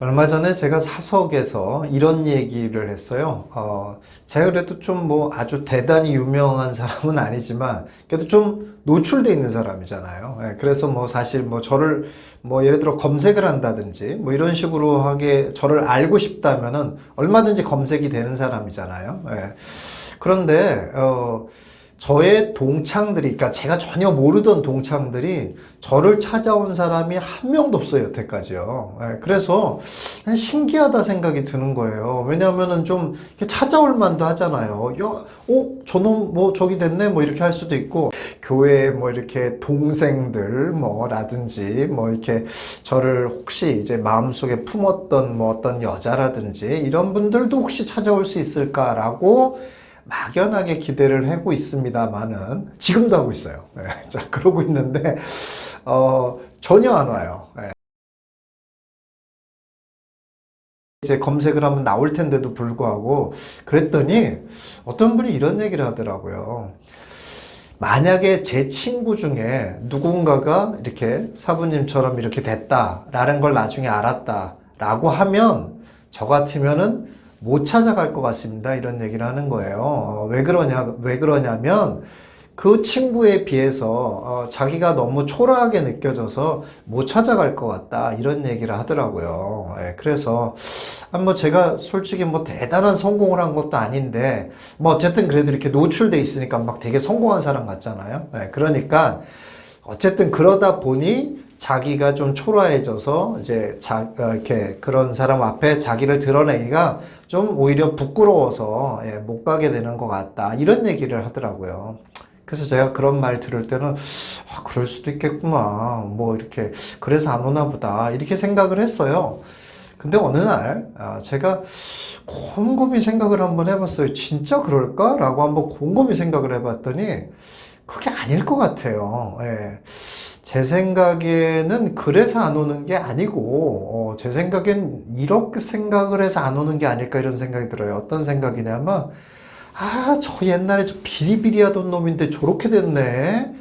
얼마 전에 제가 사석에서 이런 얘기를 했어요. 제가 그래도 좀 뭐 아주 대단히 유명한 사람은 아니지만, 그래도 좀 노출돼 있는 사람이잖아요. 예, 그래서 뭐 사실 뭐 저를 뭐 예를 들어 검색을 한다든지 뭐 이런 식으로 하게 저를 알고 싶다면은 얼마든지 검색이 되는 사람이잖아요. 예. 그런데, 저의 동창들이, 그러니까 제가 전혀 모르던 동창들이 저를 찾아온 사람이 한 명도 없어요, 여태까지요. 예, 그래서 그냥 신기하다 생각이 드는 거예요. 왜냐하면은 좀 이렇게 찾아올 만도 하잖아요. 야, 저놈 뭐 저기 됐네, 뭐 이렇게 할 수도 있고, 교회 뭐 이렇게 동생들 뭐라든지 뭐 이렇게 저를 혹시 이제 마음속에 품었던 뭐 어떤 여자라든지 이런 분들도 혹시 찾아올 수 있을까라고 막연하게 기대를 하고 있습니다만은 지금도 하고 있어요. 예, 자, 그러고 있는데 전혀 안 와요. 예. 이제 검색을 하면 나올 텐데도 불구하고 그랬더니 어떤 분이 이런 얘기를 하더라고요. 만약에 제 친구 중에 누군가가 이렇게 사부님처럼 이렇게 됐다라는 걸 나중에 알았다라고 하면 저 같으면은 못 찾아갈 것 같습니다. 이런 얘기를 하는 거예요. 왜 그러냐면 그 친구에 비해서 자기가 너무 초라하게 느껴져서 못 찾아갈 것 같다. 이런 얘기를 하더라고요. 예, 그래서 뭐 제가 솔직히 뭐 대단한 성공을 한 것도 아닌데 뭐 어쨌든 그래도 이렇게 노출돼 있으니까 막 되게 성공한 사람 같잖아요. 예, 그러니까 어쨌든 그러다 보니 자기가 좀 초라해져서 이제 이렇게 그런 사람 앞에 자기를 드러내기가 좀 오히려 부끄러워서 예, 못 가게 되는 것 같다. 이런 얘기를 하더라고요. 그래서 제가 그런 말 들을 때는 그럴 수도 있겠구나. 뭐 이렇게 그래서 안 오나 보다. 이렇게 생각을 했어요. 근데 어느 날 제가 곰곰이 생각을 한번 해봤어요. 진짜 그럴까? 라고 한번 곰곰이 생각을 해봤더니 그게 아닐 것 같아요. 예. 제 생각에는 그래서 안 오는 게 아니고, 제 생각엔 이렇게 생각을 해서 안 오는 게 아닐까 이런 생각이 들어요. 어떤 생각이냐면, 저 옛날에 저 비리비리하던 놈인데 저렇게 됐네.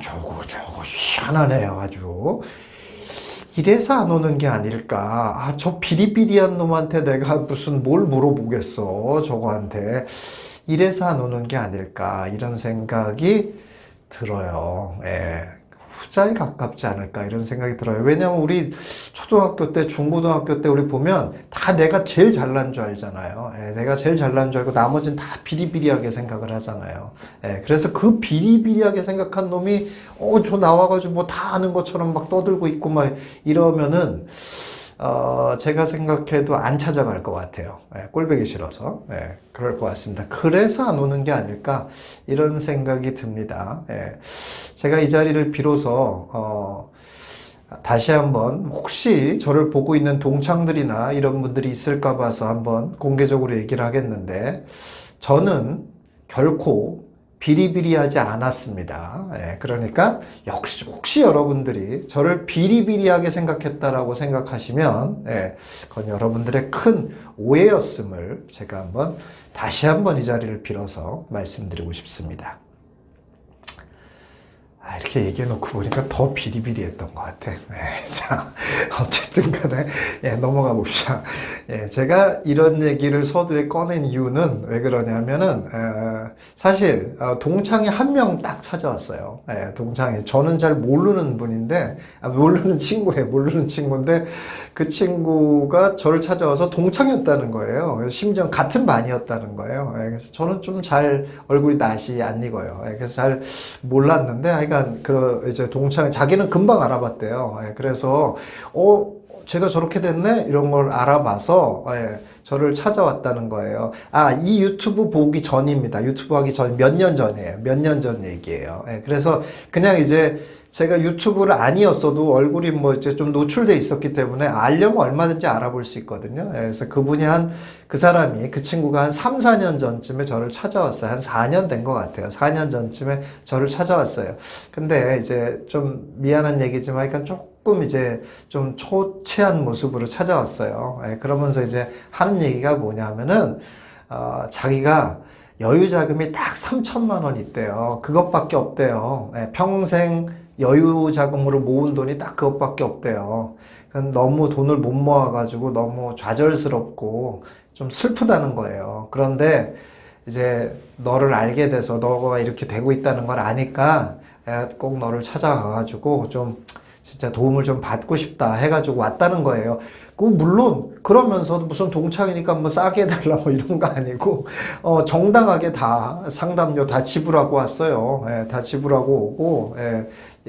저거 희한하네요, 아주. 이래서 안 오는 게 아닐까. 저 비리비리한 놈한테 내가 무슨 뭘 물어보겠어, 저거한테. 이래서 안 오는 게 아닐까. 이런 생각이 들어요. 예. 후자에 가깝지 않을까 이런 생각이 들어요. 왜냐하면 우리 초등학교 때, 중고등학교 때 우리 보면 다 내가 제일 잘난 줄 알잖아요. 예, 내가 제일 잘난 줄 알고 나머지는 다 비리비리하게 생각을 하잖아요. 예, 그래서 그 비리비리하게 생각한 놈이 저 나와가지고 뭐 다 아는 것처럼 막 떠들고 있고 막 이러면은 제가 생각해도 안 찾아갈 것 같아요. 예, 꼴보기 싫어서. 예, 그럴 것 같습니다. 그래서 안 오는 게 아닐까, 이런 생각이 듭니다. 예, 제가 이 자리를 빌어서, 다시 한번, 혹시 저를 보고 있는 동창들이나 이런 분들이 있을까 봐서 한번 공개적으로 얘기를 하겠는데, 저는 결코 비리비리하지 않았습니다. 예, 그러니까 역시 혹시 여러분들이 저를 비리비리하게 생각했다라고 생각하시면 그건 여러분들의 큰 오해였음을 제가 다시 한번 이 자리를 빌어서 말씀드리고 싶습니다. 이렇게 얘기해놓고 보니까 더 비리비리했던 것 같아. 자, 어쨌든 간에, 넘어가 봅시다. 제가 이런 얘기를 서두에 꺼낸 이유는 왜 그러냐면은, 사실, 동창이 한 명 딱 찾아왔어요. 동창이. 저는 잘 모르는 분인데, 모르는 친구예요. 모르는 친구인데, 그 친구가 저를 찾아와서 동창이었다는 거예요. 심지어 같은 반이었다는 거예요. 그래서 저는 좀 잘 얼굴이 낯이 안 익어요. 그래서 잘 몰랐는데, 하여간 이제 자기는 금방 알아봤대요. 그래서 제가 저렇게 됐네 이런 걸 알아봐서 저를 찾아왔다는 거예요. 이 유튜브 보기 전입니다. 유튜브 하기 전 몇 년 전이에요. 몇 년 전 얘기예요. 그래서 그냥 이제 제가 유튜브를 아니었어도 얼굴이 뭐 이제 좀 노출돼 있었기 때문에 알려면 얼마든지 알아볼 수 있거든요. 그래서 그 친구가 한 3, 4년 전쯤에 저를 찾아왔어요. 한 4년 된 것 같아요. 4년 전쯤에 저를 찾아왔어요. 근데 이제 좀 미안한 얘기지만 약간 조금 이제 좀 초췌한 모습으로 찾아왔어요. 그러면서 이제 하는 얘기가 뭐냐면은, 자기가 여유 자금이 딱 3천만 원 있대요. 그것밖에 없대요. 평생 여유 자금으로 모은 돈이 딱 그것밖에 없대요. 너무 돈을 못 모아가지고 너무 좌절스럽고 좀 슬프다는 거예요. 그런데 이제 너를 알게 돼서 너가 이렇게 되고 있다는 걸 아니까 꼭 너를 찾아가가지고 좀 진짜 도움을 좀 받고 싶다 해가지고 왔다는 거예요. 물론 그러면서도 무슨 동창이니까 뭐 싸게 해달라 뭐 이런 거 아니고 정당하게 다 상담료 다 지불하고 왔어요. 예, 다 지불하고 오고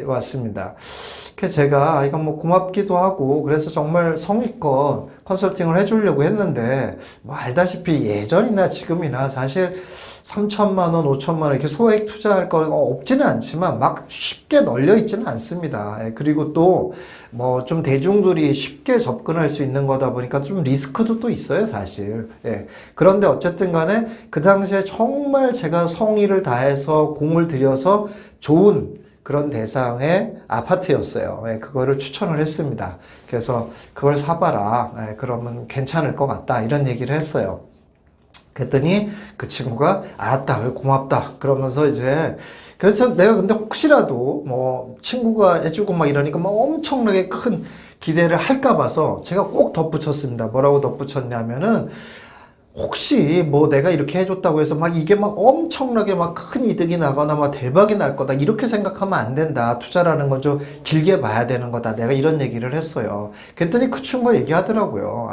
왔습니다. 그래서 제가 이건 뭐 고맙기도 하고 그래서 정말 성의껏 컨설팅을 해주려고 했는데 뭐 알다시피 예전이나 지금이나 사실 3천만 원, 5천만 원 이렇게 소액 투자할 거가 없지는 않지만 막 쉽게 널려 있지는 않습니다. 그리고 또 뭐 좀 대중들이 쉽게 접근할 수 있는 거다 보니까 좀 리스크도 또 있어요, 사실. 그런데 어쨌든 간에 그 당시에 정말 제가 성의를 다해서 공을 들여서 좋은 그런 대상의 아파트였어요. 그거를 추천을 했습니다. 그래서 그걸 사봐라. 그러면 괜찮을 것 같다. 이런 얘기를 했어요. 그랬더니 그 친구가 알았다, 고맙다. 그러면서 이제 그래서 내가 근데 혹시라도 뭐 친구가 해주고 막 이러니까 막 엄청나게 큰 기대를 할까 봐서 제가 꼭 덧붙였습니다. 뭐라고 덧붙였냐면은 혹시 뭐 내가 이렇게 해줬다고 해서 막 이게 막 엄청나게 막 큰 이득이 나거나 막 대박이 날 거다 이렇게 생각하면 안 된다. 투자라는 건 좀 길게 봐야 되는 거다. 내가 이런 얘기를 했어요. 그랬더니 그 친구가 얘기하더라고요.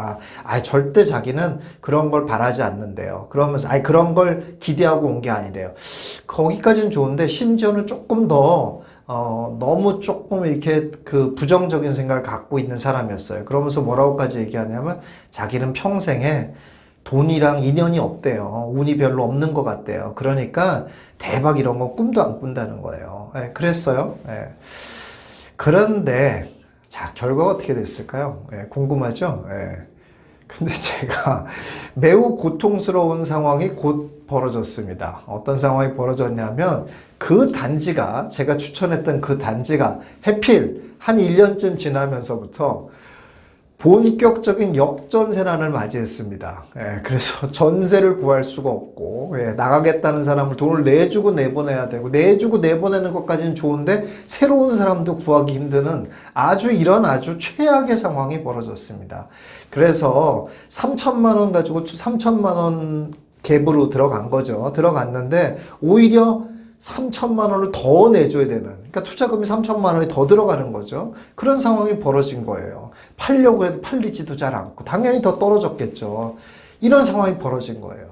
절대 자기는 그런 걸 바라지 않는데요. 그러면서 그런 걸 기대하고 온 게 아니래요. 거기까지는 좋은데 심지어는 조금 더 너무 조금 이렇게 그 부정적인 생각을 갖고 있는 사람이었어요. 그러면서 뭐라고까지 얘기하냐면 자기는 평생에 돈이랑 인연이 없대요. 운이 별로 없는 것 같대요. 그러니까 대박 이런 거 꿈도 안 꾼다는 거예요. 그랬어요. 그런데 자, 결과가 어떻게 됐을까요? 궁금하죠? 근데 제가 매우 고통스러운 상황이 곧 벌어졌습니다. 어떤 상황이 벌어졌냐면 그 단지가 제가 추천했던 그 단지가 해필 한 1년쯤 지나면서부터 본격적인 역전세난을 맞이했습니다. 그래서 전세를 구할 수가 없고 나가겠다는 사람을 돈을 내주고 내보내야 되고 내주고 내보내는 것까지는 좋은데 새로운 사람도 구하기 힘드는 아주 최악의 상황이 벌어졌습니다. 그래서 3천만 원 가지고 3천만 원 갭으로 들어간 거죠. 들어갔는데 오히려 3천만 원을 더 내줘야 되는, 그러니까 투자금이 3천만 원이 더 들어가는 거죠. 그런 상황이 벌어진 거예요. 팔려고 해도 팔리지도 잘 않고 당연히 더 떨어졌겠죠. 이런 상황이 벌어진 거예요.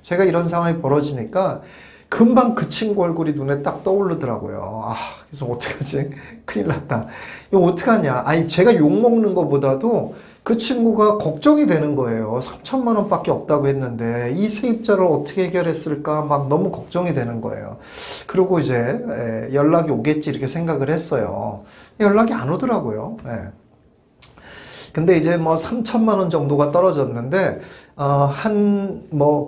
제가 이런 상황이 벌어지니까 금방 그 친구 얼굴이 눈에 딱 떠오르더라고요. 그래서 어떡하지? 큰일 났다. 이거 어떡하냐? 제가 욕먹는 것보다도 그 친구가 걱정이 되는 거예요. 3천만 원밖에 없다고 했는데 이 세입자를 어떻게 해결했을까 막 너무 걱정이 되는 거예요. 그리고 이제 연락이 오겠지 이렇게 생각을 했어요. 연락이 안 오더라고요. 근데 이제 뭐 3천만 원 정도가 떨어졌는데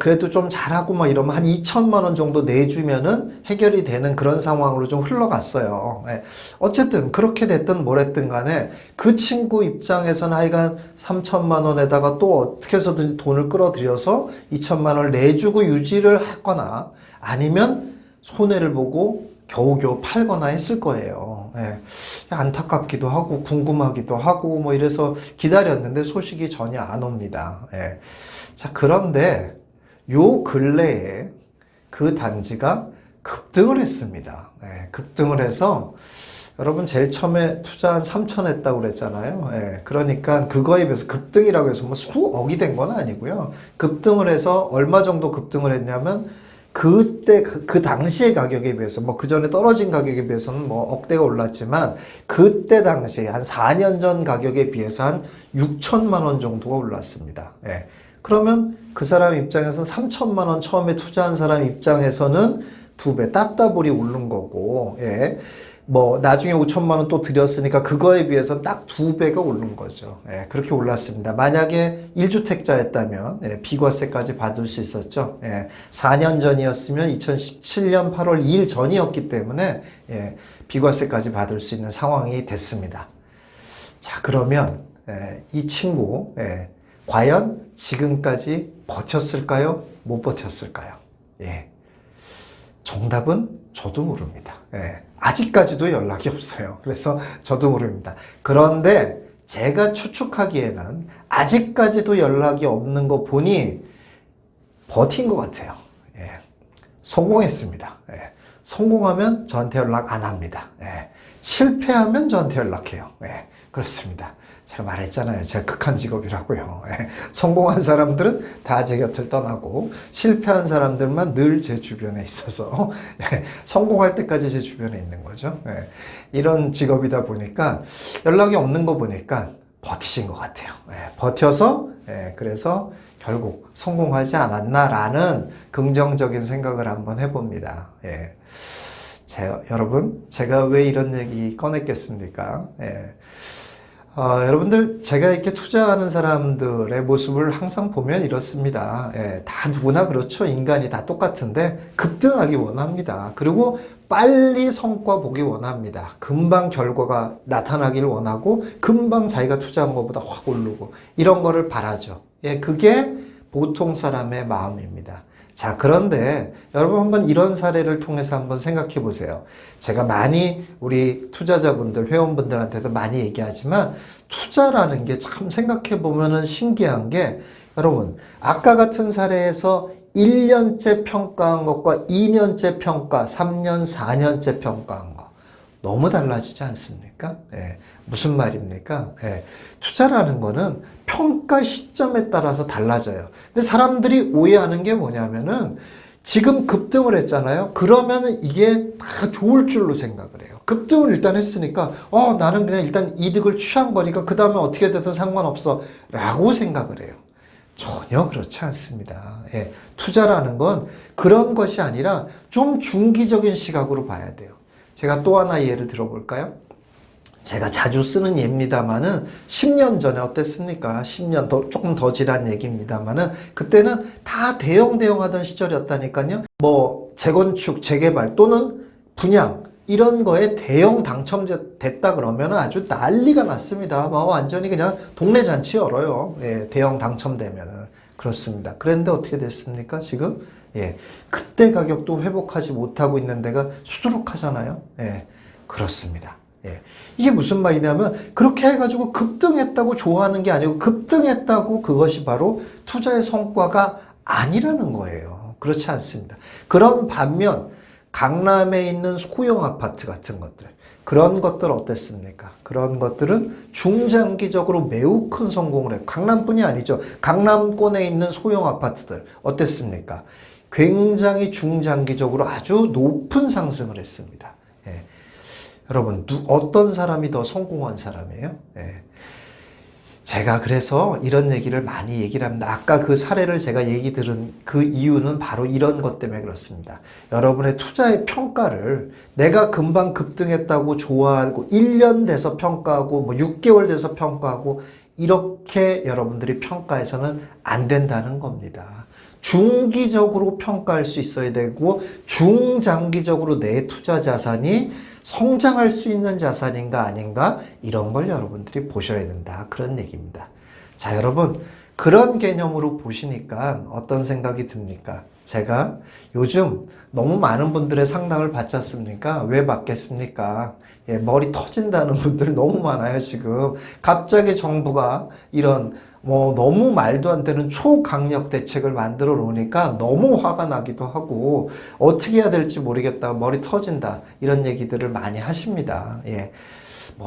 그래도 좀 잘하고 막 이러면 한 2천만 원 정도 내주면은 해결이 되는 그런 상황으로 좀 흘러갔어요. 어쨌든 그렇게 됐든 뭐랬든 간에 그 친구 입장에서는 하여간 3천만 원에다가 또 어떻게 해서든 돈을 끌어들여서 2천만 원을 내주고 유지를 하거나 아니면 손해를 보고 겨우겨우 팔거나 했을 거예요. 안타깝기도 하고 궁금하기도 하고 뭐 이래서 기다렸는데 소식이 전혀 안 옵니다. 자, 그런데 요 근래에 그 단지가 급등을 했습니다. 급등을 해서 여러분 제일 처음에 투자 한 3천 했다고 그랬잖아요. 그러니까 그거에 비해서 급등이라고 해서 뭐 수억이 된 건 아니고요. 급등을 해서 얼마 정도 급등을 했냐면 그때 그 당시의 가격에 비해서 뭐 그 전에 떨어진 가격에 비해서는 뭐 억대가 올랐지만 그때 당시에 한 4년 전 가격에 비해서 한 6천만 원 정도가 올랐습니다. 그러면 그 사람 입장에서는 3천만 원 처음에 투자한 사람 입장에서는 2배 따따블이 오른 거고 뭐 나중에 5천만 원 또 들였으니까 그거에 비해서 딱 2배가 오른 거죠. 그렇게 올랐습니다. 만약에 1주택자였다면 비과세까지 받을 수 있었죠. 4년 전이었으면 2017년 8월 2일 전이었기 때문에 비과세까지 받을 수 있는 상황이 됐습니다. 자, 그러면 이 친구 과연 지금까지 버텼을까요? 못 버텼을까요? 정답은 저도 모릅니다. 아직까지도 연락이 없어요. 그래서 저도 모릅니다. 그런데 제가 추측하기에는 아직까지도 연락이 없는 거 보니 버틴 것 같아요. 예. 성공했습니다. 예. 성공하면 저한테 연락 안 합니다. 예. 실패하면 저한테 연락해요. 예. 그렇습니다. 제가 말했잖아요. 제가 극한 직업이라고요. 예. 성공한 사람들은 다 제 곁을 떠나고 실패한 사람들만 늘 제 주변에 있어서 예. 성공할 때까지 제 주변에 있는 거죠. 예. 이런 직업이다 보니까 연락이 없는 거 보니까 버티신 것 같아요. 예. 버텨서 그래서 결국 성공하지 않았나라는 긍정적인 생각을 한번 해봅니다. 예. 여러분, 제가 왜 이런 얘기 꺼냈겠습니까? 예. 여러분들, 제가 이렇게 투자하는 사람들의 모습을 항상 보면 이렇습니다. 예, 다 누구나 그렇죠. 인간이 다 똑같은데 급등하기 원합니다. 그리고 빨리 성과 보기 원합니다. 금방 결과가 나타나길 원하고 금방 자기가 투자한 것보다 확 오르고 이런 거를 바라죠. 예, 그게 보통 사람의 마음입니다. 자, 그런데 여러분 한번 이런 사례를 통해서 한번 생각해 보세요. 제가 많이 우리 투자자분들, 회원분들한테도 많이 얘기하지만 투자라는 게 참 생각해 보면은 신기한 게 여러분, 아까 같은 사례에서 1년째 평가한 것과 2년째 평가, 3년, 4년째 평가한 거 너무 달라지지 않습니까? 예, 무슨 말입니까? 예, 투자라는 거는 평가 시점에 따라서 달라져요. 근데 사람들이 오해하는 게 뭐냐면은 지금 급등을 했잖아요. 그러면은 이게 다 좋을 줄로 생각을 해요. 급등을 일단 했으니까 나는 그냥 일단 이득을 취한 거니까 그 다음에 어떻게 되든 상관없어 라고 생각을 해요. 전혀 그렇지 않습니다. 예, 투자라는 건 그런 것이 아니라 좀 중기적인 시각으로 봐야 돼요. 제가 또 하나 예를 들어볼까요? 제가 자주 쓰는 예입니다만은 10년 전에 어땠습니까? 10년 조금 더 지난 얘기입니다만은 그때는 다 대형 하던 시절이었다니까요. 뭐 재건축, 재개발 또는 분양 이런 거에 대형 당첨됐다 그러면 아주 난리가 났습니다. 완전히 그냥 동네 잔치 열어요. 예, 대형 당첨되면은 그렇습니다. 그런데 어떻게 됐습니까? 지금 예, 그때 가격도 회복하지 못하고 있는 데가 수두룩하잖아요. 예, 그렇습니다. 예. 이게 무슨 말이냐면 그렇게 해가지고 급등했다고 좋아하는 게 아니고 급등했다고 그것이 바로 투자의 성과가 아니라는 거예요. 그렇지 않습니다. 그런 반면 강남에 있는 소형 아파트 같은 것들 그런 것들 어땠습니까? 그런 것들은 중장기적으로 매우 큰 성공을 해요. 강남뿐이 아니죠. 강남권에 있는 소형 아파트들 어땠습니까? 굉장히 중장기적으로 아주 높은 상승을 했습니다. 예. 여러분, 어떤 사람이 더 성공한 사람이에요? 예. 제가 그래서 이런 얘기를 많이 얘기를 합니다. 아까 그 사례를 제가 얘기 들은 그 이유는 바로 이런 것 때문에 그렇습니다. 여러분의 투자의 평가를 내가 금방 급등했다고 좋아하고 1년 돼서 평가하고 뭐 6개월 돼서 평가하고 이렇게 여러분들이 평가해서는 안 된다는 겁니다. 중기적으로 평가할 수 있어야 되고 중장기적으로 내 투자 자산이 성장할 수 있는 자산인가 아닌가 이런 걸 여러분들이 보셔야 된다. 그런 얘기입니다. 자, 여러분 그런 개념으로 보시니까 어떤 생각이 듭니까? 제가 요즘 너무 많은 분들의 상담을 받지 않습니까? 왜 받겠습니까? 예, 머리 터진다는 분들 너무 많아요, 지금. 갑자기 정부가 이런 너무 말도 안 되는 초강력 대책을 만들어 놓으니까 너무 화가 나기도 하고 어떻게 해야 될지 모르겠다, 머리 터진다 이런 얘기들을 많이 하십니다. 예.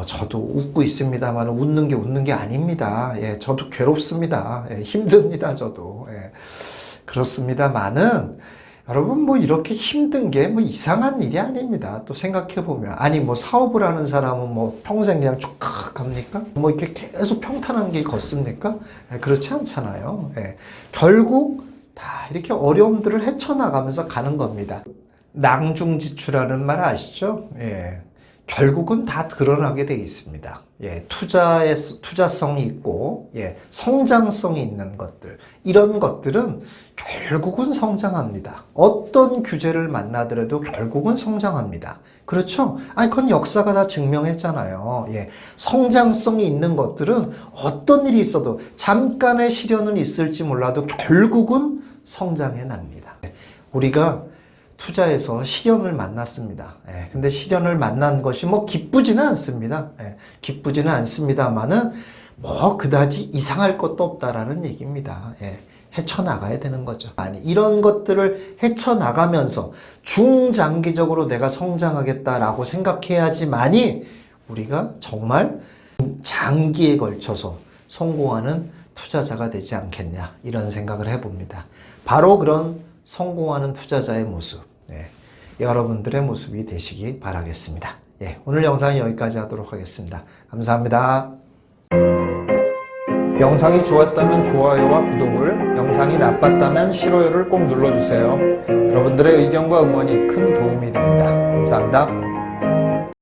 저도 웃고 있습니다만 웃는 게 아닙니다. 예. 저도 괴롭습니다. 예. 힘듭니다, 저도. 예. 그렇습니다만은 여러분 이렇게 힘든 게 이상한 일이 아닙니다. 또 생각해보면 아니 사업을 하는 사람은 평생 그냥 쭉 갑니까? 이렇게 계속 평탄한 길 걷습니까? 그렇지 않잖아요. 예. 결국 다 이렇게 어려움들을 헤쳐나가면서 가는 겁니다. 낭중지추라는 말 아시죠? 예. 결국은 다 드러나게 되어 있습니다. 예, 투자성이 있고, 예, 성장성이 있는 것들. 이런 것들은 결국은 성장합니다. 어떤 규제를 만나더라도 결국은 성장합니다. 그렇죠? 아니, 그건 역사가 다 증명했잖아요. 예, 성장성이 있는 것들은 어떤 일이 있어도 잠깐의 시련은 있을지 몰라도 결국은 성장해 납니다. 우리가 투자에서 시련을 만났습니다. 근데 시련을 만난 것이 뭐 기쁘지는 않습니다. 기쁘지는 않습니다만은 뭐 그다지 이상할 것도 없다라는 얘기입니다. 헤쳐나가야 되는 거죠. 아니, 이런 것들을 헤쳐나가면서 중장기적으로 내가 성장하겠다라고 생각해야지만이 우리가 정말 장기에 걸쳐서 성공하는 투자자가 되지 않겠냐, 이런 생각을 해봅니다. 바로 그런 성공하는 투자자의 모습, 여러분들의 모습이 되시기 바라겠습니다. 오늘 영상은 여기까지 하도록 하겠습니다. 감사합니다. 영상이 좋았다면 좋아요와 구독을, 영상이 나빴다면 싫어요를 꼭 눌러주세요. 여러분들의 의견과 응원이 큰 도움이 됩니다. 감사합니다.